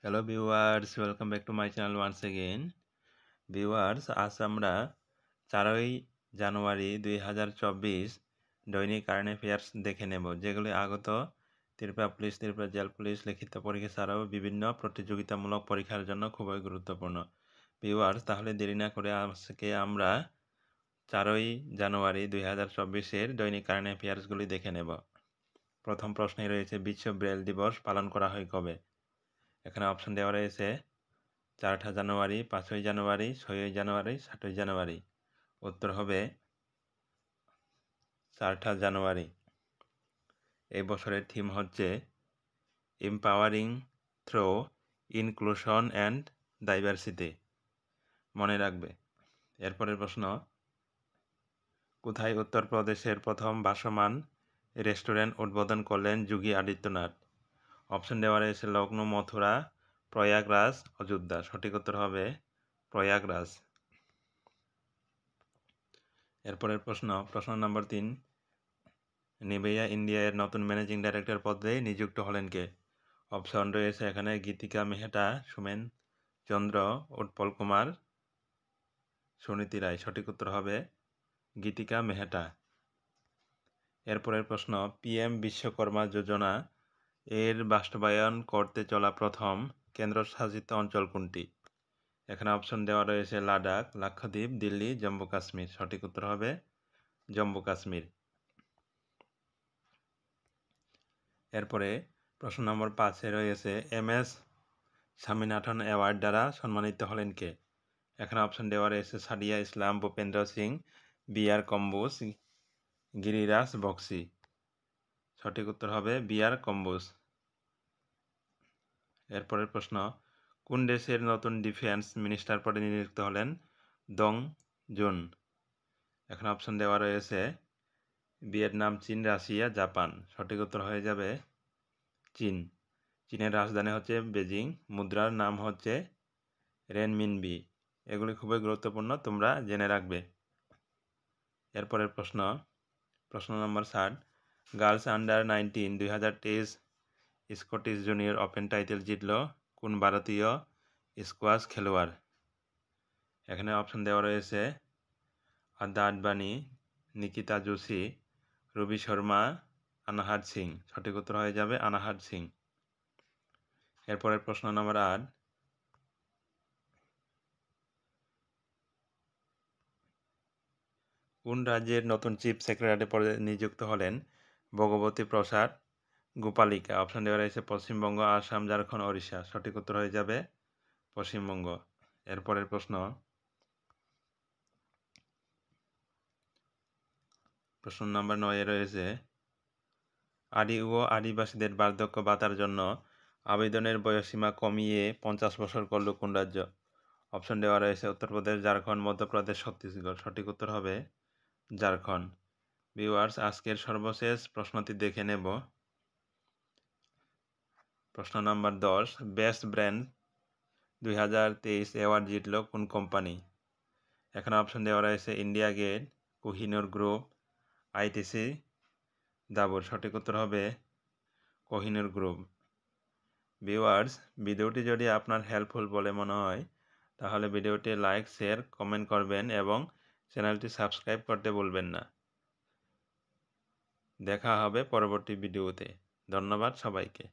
Hello viewers, welcome back to my channel once again. Viewers, আজ আমরা 4ই জানুয়ারি 2024 দৈনিক current affairs দেখে নেব, যেগুলি আগত Tripura police, Tripura jail police লিখিত পরীক্ষা ছাড়াও বিভিন্ন প্রতিযোগিতামূলক পরীক্ষার জন্য খুবই গুরুত্বপূর্ণ। ভিউয়ার্স, তাহলে দেরি না করে আজকে আমরা 4ই জানুয়ারি 2024-এর দৈনিক কারেন্ট অ্যাফেয়ার্সগুলি দেখে নেব। প্রথম প্রশ্নে রয়েছে, বিশ্ব ব্রেল দিবস পালন করা হয় কবে? এখানে অপশন দেওয়া রয়েছে 4ঠা জানুয়ারি, 5ই জানুয়ারি, 6ই জানুয়ারি, 7ই জানুয়ারি। উত্তর হবে 4ঠা জানুয়ারি। এই বছরের থিম হচ্ছে empowering through inclusion and diversity. মনে রাখবে। এরপরের প্রশ্ন, কোথায় উত্তরপ্রদেশের প্রথম ভাসমান রেস্টুরেন্ট উদ্বোধন করলেন যোগী আদিত্যনাথ? অপশন দেওয়া রয়েছে লখনৌ, মথুরা, প্রয়াগরাজ, অযোধ্যা। সঠিক উত্তর হবে প্রয়াগরাজ। এরপরের প্রশ্ন নম্বর 3, নিভিয়া ইন্ডিয়া এর নতুন ম্যানেজিং ডাইরেক্টর পদে নিযুক্ত হলেন কে? অপশন রয়েছে এখানে গীতিকা মেহতা, সোমেন চন্দ্র, উৎপল কুমার, সুনীতি রায়। সঠিক উত্তর হবে গীতিকা মেহতা। এরপরের প্রশ্ন, পিএম বিশ্বকর্মা যোজনা এর বাস্তবায়ন করতে চলা প্রথম কেন্দ্রশাসিত অঞ্চল কোনটি? এখানে অপশন দেওয়া রয়েছে লাদাখ, লাক্ষাদ্বীপ, দিল্লি, জম্মু কাশ্মীর। সঠিক উত্তর হবে জম্মু কাশ্মীর। এরপরে প্রশ্ন নম্বর 5-এ রয়েছে, MS স্বামীনাথন অ্যাওয়ার্ড দ্বারা সম্মানিত হলেন কে? এখানে অপশন দেওয়া রয়েছে সাদিয়া ইসলাম, ভূপেন্দ্র সিং, BR কম্বোজ, গিরিরাজ বক্সি। সঠিক উত্তর হবে BR কম্বোজ। এরপরের প্রশ্ন, কোন দেশের নতুন ডিফেন্স মিনিস্টার পদে নিযুক্ত হলেন দং জুন? এখানে অপশন দেওয়া রয়েছে ভিয়েতনাম, চীন, রাশিয়া, জাপান। সঠিক উত্তর হয়ে যাবে চীন। চীনের রাজধানী হচ্ছে বেজিং, মুদ্রার নাম হচ্ছে রেনমিনবি। এগুলি খুবই গুরুত্বপূর্ণ, তোমরা জেনে রাখবে। এরপরের প্রশ্ন নম্বর 7, girls under 19 2023 Scottish junior open title জিতল কোন ভারতীয় স্কোয়াশ খেলোয়াড়? এখানে অপশন দেওয়া রয়েছে আদ্যা আডবাণী, নিকিতা যোশী, রবি শর্মা, আনাহাত সিং। সঠিক উত্তর হয়ে যাবে আনাহাত সিং। এরপরের প্রশ্ন নম্বর 8, কোন রাজ্যের নতুন চিফ সেক্রেটারি পদে নিযুক্ত হলেন ভগবতী প্রসাদ গোপালিকা? অপশন দেওয়া রয়েছে পশ্চিমবঙ্গ, আসাম, ঝাড়খণ্ড, ওড়িশা। সঠিক উত্তর হয়ে যাবে পশ্চিমবঙ্গ। এরপরের প্রশ্ন নম্বর 9-এ রয়েছে, আদি ও আদিবাসীদের বার্ধক্য ভাতার জন্য আবেদনের বয়সসীমা কমিয়ে 50 বছর করল কোন রাজ্য? অপশন দেওয়া রয়েছে উত্তরপ্রদেশ, ঝাড়খণ্ড, মধ্যপ্রদেশ, ছত্তিশগড়। সঠিক উত্তর হবে ঝাড়খণ্ড। ভিউয়ার্স, আজকের সর্বশেষ প্রশ্নটি দেখে নেব। প্রশ্ন নম্বর 10, বেস্ট ব্র্যান্ড 2023 অ্যাওয়ার্ড জিতল কোন কোম্পানি? এখানে অপশন দেওয়া রয়েছে India Gate, Kohinoor group, ITC, Dabur. সঠিক উত্তর হবে কোহিনুর গ্রুপ। ভিউয়ার্স, ভিডিওটি যদি আপনার হেল্পফুল বলে মনে হয় তাহলে ভিডিওটি লাইক, শেয়ার, কমেন্ট করবেন এবং চ্যানেলটি সাবস্ক্রাইব করতে ভুলবেন না। দেখা হবে পরবর্তী ভিডিওতে। ধন্যবাদ সবাইকে।